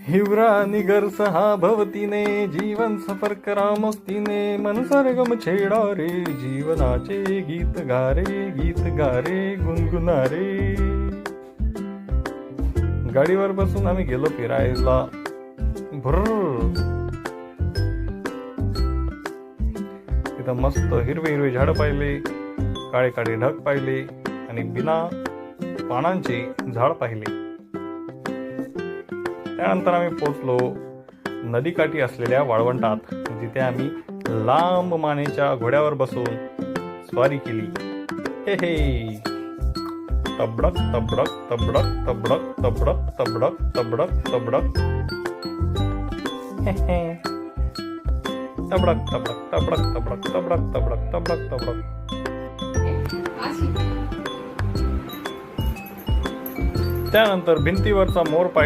हिवरा निगर सहा भवतीने जीवन सफर करा मस्तीने मन सरगम छेडा रे जीवनाचे गीत गारे गुणगुणारे. गाडीवर बसून आम्ही गेलो फिरायला. तिथं मस्त हिरवे झाड पाहिले, काळे काळे ढग पाहिले आणि बिना पानांचे झाड पाहिले. त्यानंतर आम्ही पोचलो नदीकाठी असलेल्या वाळवंटात, जिथे आम्ही लांब मानेच्या घोड्यावर बसून स्वारी केली. हे हे तबडक तबडक तबडक तबडक तबडक तबडक तबडक तबडक हे हे तबडक तबडक तबडक तबडक तबडक तबडक तबडक तबडक. त्यानंतर भिंतीवरचा मोर पाहिला.